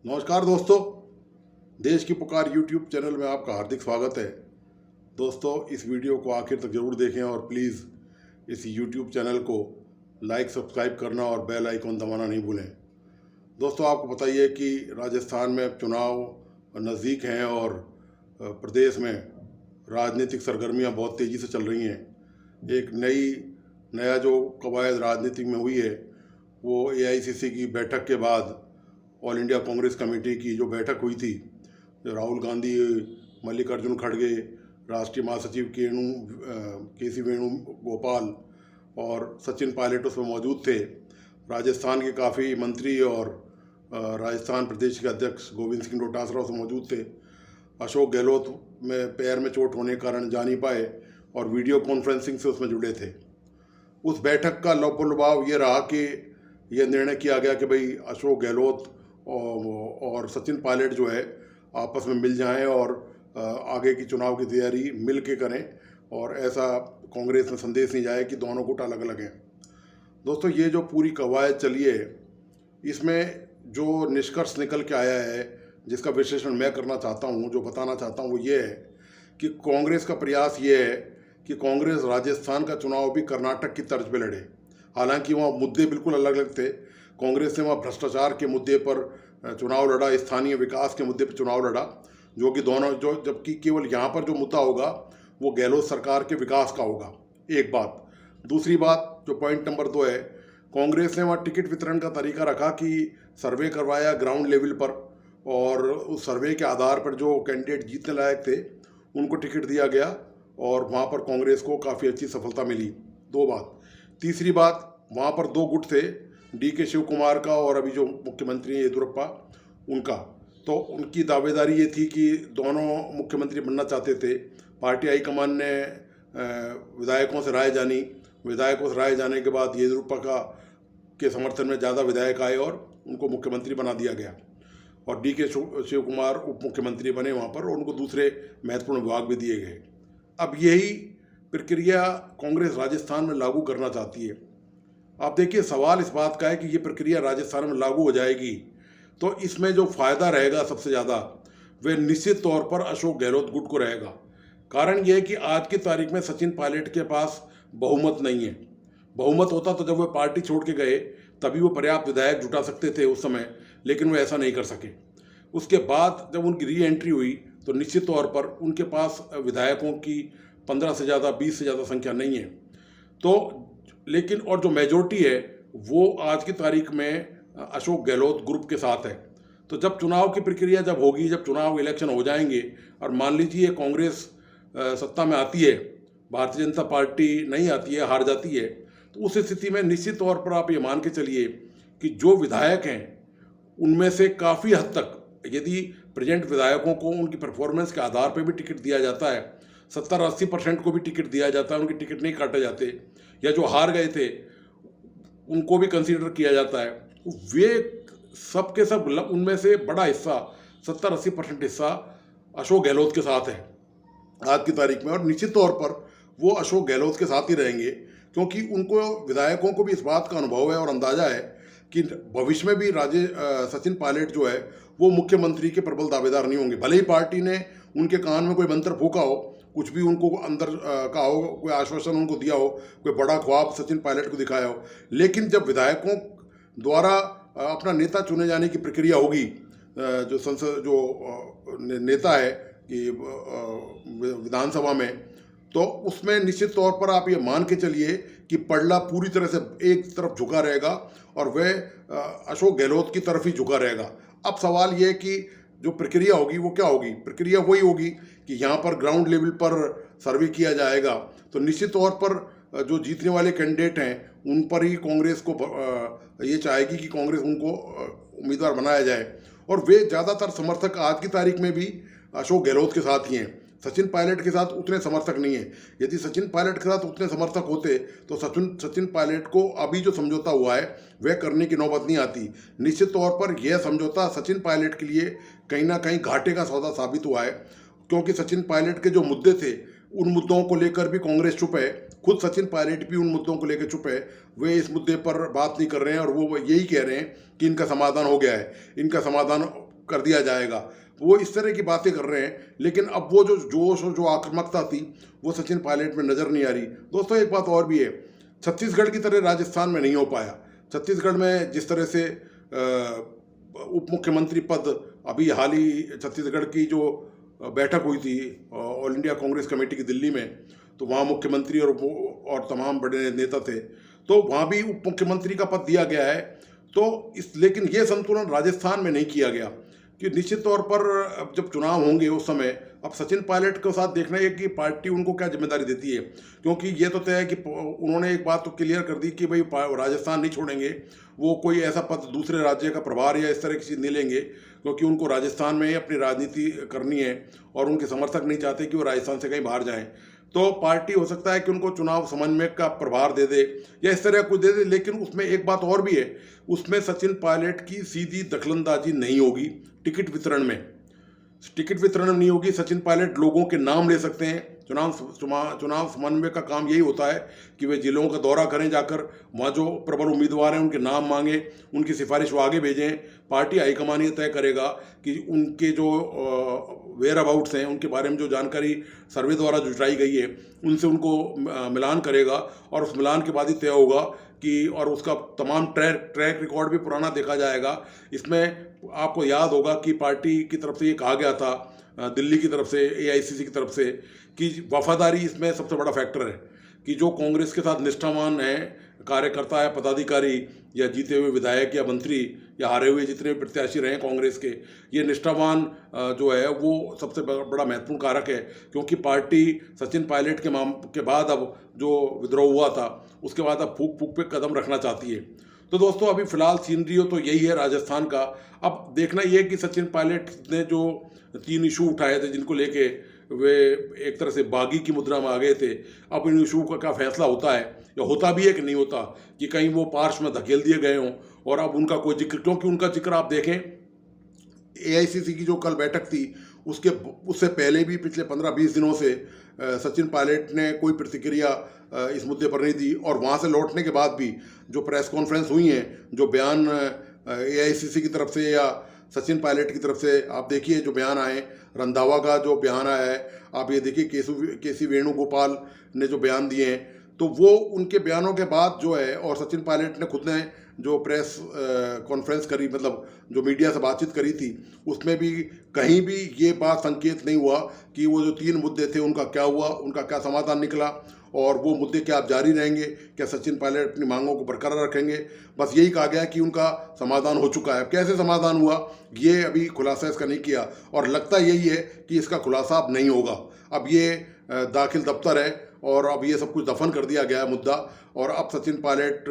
नमस्कार दोस्तों, देश की पुकार यूट्यूब चैनल में आपका हार्दिक स्वागत है। दोस्तों, इस वीडियो को आखिर तक ज़रूर देखें और प्लीज़ इस यूट्यूब चैनल को लाइक सब्सक्राइब करना और बेल आइकॉन दबाना नहीं भूलें। दोस्तों, आपको पता ही है कि राजस्थान में चुनाव नज़दीक हैं और प्रदेश में राजनीतिक सरगर्मियां बहुत तेज़ी से चल रही हैं। एक नया जो कवायद राजनीतिक में हुई है वो एआईसीसी की बैठक के बाद ऑल इंडिया कांग्रेस कमेटी की जो बैठक हुई थी, जो राहुल गांधी, मल्लिकार्जुन खड़गे, राष्ट्रीय महासचिव केसी वेणुगोपाल और सचिन पायलट उसमें मौजूद थे। राजस्थान के काफ़ी मंत्री और राजस्थान प्रदेश के अध्यक्ष गोविंद सिंह डोटासरा उसमें मौजूद थे। अशोक गहलोत में पैर में चोट होने के कारण जा नहीं पाए और वीडियो कॉन्फ्रेंसिंग से उसमें जुड़े थे। उस बैठक का लबोलबाव ये रहा कि यह निर्णय किया गया कि भाई अशोक गहलोत और सचिन पायलट जो है आपस में मिल जाएं और आगे की चुनाव की तैयारी मिल के करें और ऐसा कांग्रेस में संदेश नहीं जाए कि दोनों गुट अलग अलग हैं। दोस्तों, ये जो पूरी कवायद चली है, इसमें जो निष्कर्ष निकल के आया है, जिसका विश्लेषण मैं करना चाहता हूँ, जो बताना चाहता हूँ, वो ये है कि कांग्रेस का प्रयास ये है कि कांग्रेस राजस्थान का चुनाव भी कर्नाटक की तर्ज पे लड़े। हालांकि वहाँ मुद्दे बिल्कुल अलग अलग थे। कांग्रेस ने वहाँ भ्रष्टाचार के मुद्दे पर चुनाव लड़ा, स्थानीय विकास के मुद्दे पर चुनाव लड़ा, जो कि दोनों जबकि केवल यहाँ पर जो मुद्दा होगा वो गहलोत सरकार के विकास का होगा। एक बात। दूसरी बात, जो पॉइंट नंबर 2 है, कांग्रेस ने वहाँ टिकट वितरण का तरीका रखा कि सर्वे करवाया ग्राउंड लेवल पर और उस सर्वे के आधार पर जो कैंडिडेट जीतने लायक थे उनको टिकट दिया गया और वहाँ पर कांग्रेस को काफ़ी अच्छी सफलता मिली। 2 बात। तीसरी बात, वहाँ पर 2 गुट थे, डीके शिव कुमार का और अभी जो मुख्यमंत्री हैं येदियुरप्पा उनका। तो उनकी दावेदारी ये थी कि दोनों मुख्यमंत्री बनना चाहते थे। पार्टी हाईकमान ने विधायकों से राय जानी। विधायकों से राय जाने के बाद येदियुरप्पा के समर्थन में ज़्यादा विधायक आए और उनको मुख्यमंत्री बना दिया गया और डीके शिव कुमार उप मुख्यमंत्री बने वहाँ पर और उनको दूसरे महत्वपूर्ण विभाग भी दिए गए। अब यही प्रक्रिया कांग्रेस राजस्थान में लागू करना चाहती है। आप देखिए, सवाल इस बात का है कि ये प्रक्रिया राजस्थान में लागू हो जाएगी तो इसमें जो फ़ायदा रहेगा सबसे ज़्यादा वह निश्चित तौर पर अशोक गहलोत गुट को रहेगा। कारण यह है कि आज की तारीख में सचिन पायलट के पास बहुमत नहीं है। बहुमत होता तो जब वे पार्टी छोड़ के गए तभी वो पर्याप्त विधायक जुटा सकते थे उस समय, लेकिन वो ऐसा नहीं कर सके। उसके बाद जब उनकी री एंट्री हुई तो निश्चित तौर पर उनके पास विधायकों की 15 से ज़्यादा, 20 से ज़्यादा संख्या नहीं है। तो लेकिन और जो मेजोरिटी है वो आज की तारीख में अशोक गहलोत ग्रुप के साथ है। तो जब चुनाव की प्रक्रिया जब होगी, जब चुनाव इलेक्शन हो जाएंगे और मान लीजिए कांग्रेस सत्ता में आती है, भारतीय जनता पार्टी नहीं आती है, हार जाती है, तो उस स्थिति में निश्चित तौर पर आप ये मान के चलिए कि जो विधायक हैं उनमें से काफ़ी हद तक यदि प्रेजेंट विधायकों को उनकी परफॉर्मेंस के आधार पर भी टिकट दिया जाता है, 70-80% को भी टिकट दिया जाता है, उनके टिकट नहीं काटे जाते, या जो हार गए थे उनको भी कंसीडर किया जाता है, वे सब के सब उनमें से बड़ा हिस्सा, 70-80% हिस्सा अशोक गहलोत के साथ है आज की तारीख में। और निश्चित तौर पर वो अशोक गहलोत के साथ ही रहेंगे क्योंकि उनको, विधायकों को भी इस बात का अनुभव है और अंदाज़ा है कि भविष्य में भी सचिन पायलट जो है वो मुख्यमंत्री के प्रबल दावेदार नहीं होंगे। भले ही पार्टी ने उनके कान में कोई मंत्र फूका हो, कुछ भी उनको अंदर कहा हो, कोई आश्वासन उनको दिया हो, कोई बड़ा ख्वाब सचिन पायलट को दिखाया हो, लेकिन जब विधायकों द्वारा अपना नेता चुने जाने की प्रक्रिया होगी, जो संसद जो नेता है कि विधानसभा में, तो उसमें निश्चित तौर पर आप ये मान के चलिए कि पलड़ा पूरी तरह से एक तरफ झुका रहेगा और वह अशोक गहलोत की तरफ ही झुका रहेगा। अब सवाल ये है कि जो प्रक्रिया होगी वो क्या होगी। प्रक्रिया वही होगी कि यहाँ पर ग्राउंड लेवल पर सर्वे किया जाएगा तो निश्चित तौर पर जो जीतने वाले कैंडिडेट हैं उन पर ही कांग्रेस को ये चाहेगी कि कांग्रेस उनको उम्मीदवार बनाया जाए और वे ज़्यादातर समर्थक आज की तारीख में भी अशोक गहलोत के साथ ही हैं। सचिन पायलट के साथ उतने समर्थक नहीं है। यदि सचिन पायलट के साथ उतने समर्थक होते तो सचिन पायलट को अभी जो समझौता हुआ है वह करने की नौबत नहीं आती। निश्चित तौर पर यह समझौता सचिन पायलट के लिए कहीं ना कहीं घाटे का सौदा साबित हुआ है क्योंकि सचिन पायलट के जो मुद्दे थे उन मुद्दों को लेकर भी कांग्रेस चुप है, खुद सचिन पायलट भी उन मुद्दों को लेकर चुप है। वे इस मुद्दे पर बात नहीं कर रहे हैं और वो यही कह रहे हैं कि इनका समाधान हो गया है, इनका समाधान कर दिया जाएगा। वो इस तरह की बातें कर रहे हैं, लेकिन अब वो जो जोश और जो आक्रामकता थी वो सचिन पायलट में नज़र नहीं आ रही। दोस्तों एक बात और भी है, छत्तीसगढ़ की तरह राजस्थान में नहीं हो पाया। छत्तीसगढ़ में जिस तरह से उप मुख्यमंत्री पद, अभी हाल ही छत्तीसगढ़ की जो बैठक हुई थी ऑल इंडिया कांग्रेस कमेटी की दिल्ली में, तो वहाँ मुख्यमंत्री और तमाम बड़े नेता थे, तो वहाँ भी उप मुख्यमंत्री का पद दिया गया है। तो लेकिन ये संतुलन राजस्थान में नहीं किया गया कि निश्चित तौर पर अब जब चुनाव होंगे उस समय अब सचिन पायलट के साथ देखना है कि पार्टी उनको क्या जिम्मेदारी देती है, क्योंकि ये तो तय है कि उन्होंने एक बात तो क्लियर कर दी कि भाई राजस्थान नहीं छोड़ेंगे, वो कोई ऐसा पद दूसरे राज्य का प्रभार या इस तरह की चीज़ नहीं लेंगे, क्योंकि उनको राजस्थान में ही अपनी राजनीति करनी है और उनके समर्थक नहीं चाहते कि वो राजस्थान से कहीं बाहर जाएं। तो पार्टी हो सकता है कि उनको चुनाव समन्वयक का प्रभार दे दे या इस तरह कुछ दे दे, लेकिन उसमें एक बात और भी है, उसमें सचिन पायलट की सीधी दखलंदाजी नहीं होगी टिकट वितरण में। टिकट वितरण नहीं होगी, सचिन पायलट लोगों के नाम ले सकते हैं। चुनाव समन्वय का काम यही होता है कि वे जिलों का दौरा करें, जाकर वहाँ जो प्रबल उम्मीदवार हैं उनके नाम मांगें, उनकी सिफारिश वो आगे भेजें। पार्टी हाईकमान ये तय करेगा कि उनके जो वेयर अबाउट्स हैं, उनके बारे में जो जानकारी सर्वे द्वारा जुटाई गई है उनसे उनको मिलान करेगा और उस मिलान के बाद ही तय होगा कि, और उसका तमाम ट्रैक रिकॉर्ड भी पुराना देखा जाएगा। इसमें आपको याद होगा कि पार्टी की तरफ से ये कहा गया था, दिल्ली की तरफ से, एआईसीसी की तरफ से, कि वफादारी इसमें सबसे बड़ा फैक्टर है, कि जो कांग्रेस के साथ निष्ठावान है कार्यकर्ता है, पदाधिकारी या जीते हुए विधायक या मंत्री या हारे हुए जितने भी प्रत्याशी रहे कांग्रेस के, ये निष्ठावान जो है वो सबसे बड़ा महत्वपूर्ण कारक है। क्योंकि पार्टी सचिन पायलट के बाद अब जो विद्रोह हुआ था उसके बाद अब फूक फूक पे कदम रखना चाहती है। तो दोस्तों अभी फिलहाल सीनरियो तो यही है राजस्थान का। अब देखना ये कि सचिन पायलट ने जो 3 इशू उठाए थे जिनको लेके वे एक तरह से बागी की मुद्रा में आ गए थे, अब इन इशू का क्या फैसला होता है या होता भी है कि नहीं होता, कि कहीं वो पार्श्व में धकेल दिए गए हों और अब उनका कोई जिक्र, क्योंकि उनका जिक्र आप देखें एआईसीसी की जो कल बैठक थी उससे पहले भी पिछले 15-20 दिनों से सचिन पायलट ने कोई प्रतिक्रिया इस मुद्दे पर नहीं दी, और वहाँ से लौटने के बाद भी जो प्रेस कॉन्फ्रेंस हुई हैं, जो बयान एआईसीसी की तरफ से या सचिन पायलट की तरफ से आप देखिए जो बयान आए, रंधावा का जो बयान आया है, आप ये देखिए केसी वेणुगोपाल ने जो बयान दिए हैं, तो वो उनके बयानों के बाद जो है, और सचिन पायलट ने खुद ने जो प्रेस कॉन्फ्रेंस करी, मतलब जो मीडिया से बातचीत करी थी, उसमें भी कहीं भी ये बात संकेत नहीं हुआ कि वो जो 3 मुद्दे थे उनका क्या हुआ, उनका क्या समाधान निकला और वो मुद्दे क्या आप जारी रहेंगे, क्या सचिन पायलट अपनी मांगों को बरकरार रखेंगे। बस यही कहा गया कि उनका समाधान हो चुका है। कैसे समाधान हुआ ये अभी खुलासा इसका नहीं किया, और लगता यही है कि इसका खुलासा अब नहीं होगा। अब ये दाखिल दफ्तर है और अब ये सब कुछ दफन कर दिया गया है मुद्दा, और अब सचिन पायलट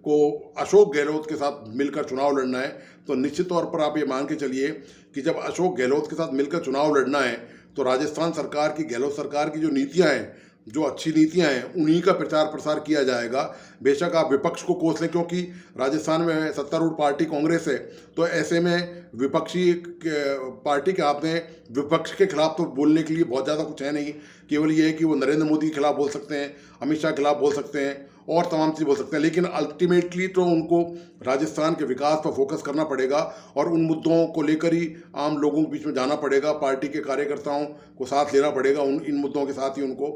को अशोक गहलोत के साथ मिलकर चुनाव लड़ना है। तो निश्चित तौर पर आप ये मान के चलिए कि जब अशोक गहलोत के साथ मिलकर चुनाव लड़ना है तो राजस्थान सरकार की, गहलोत सरकार की जो नीतियां हैं, जो अच्छी नीतियां हैं, उन्हीं का प्रचार प्रसार किया जाएगा। बेशक आप विपक्ष को कोस लें, क्योंकि राजस्थान में सत्तारूढ़ पार्टी कांग्रेस है, तो ऐसे में विपक्षी पार्टी के हाथ में विपक्ष के खिलाफ तो बोलने के लिए बहुत ज़्यादा कुछ है नहीं। केवल ये है कि वो नरेंद्र मोदी के खिलाफ बोल सकते हैं, अमित शाह के खिलाफ बोल सकते हैं और तमाम चीज़ बोल सकते हैं, लेकिन अल्टीमेटली तो उनको राजस्थान के विकास पर फोकस करना पड़ेगा और उन मुद्दों को लेकर ही आम लोगों के बीच में जाना पड़ेगा, पार्टी के कार्यकर्ताओं को साथ लेना पड़ेगा इन मुद्दों के साथ ही उनको।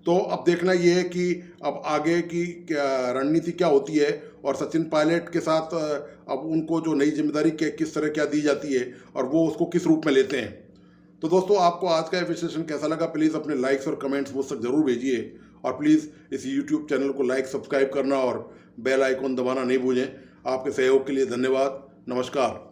तो अब देखना ये है कि अब आगे की रणनीति क्या होती है और सचिन पायलट के साथ अब उनको जो नई जिम्मेदारी किस तरह क्या दी जाती है और वो उसको किस रूप में लेते हैं। तो दोस्तों आपको आज का विश्लेषण कैसा लगा, प्लीज़ अपने लाइक्स और कमेंट्स मुझ तक जरूर भेजिए, और प्लीज़ इस यूट्यूब चैनल को लाइक सब्सक्राइब करना और बेल आइकॉन दबाना नहीं भूलें। आपके सहयोग के लिए धन्यवाद। नमस्कार।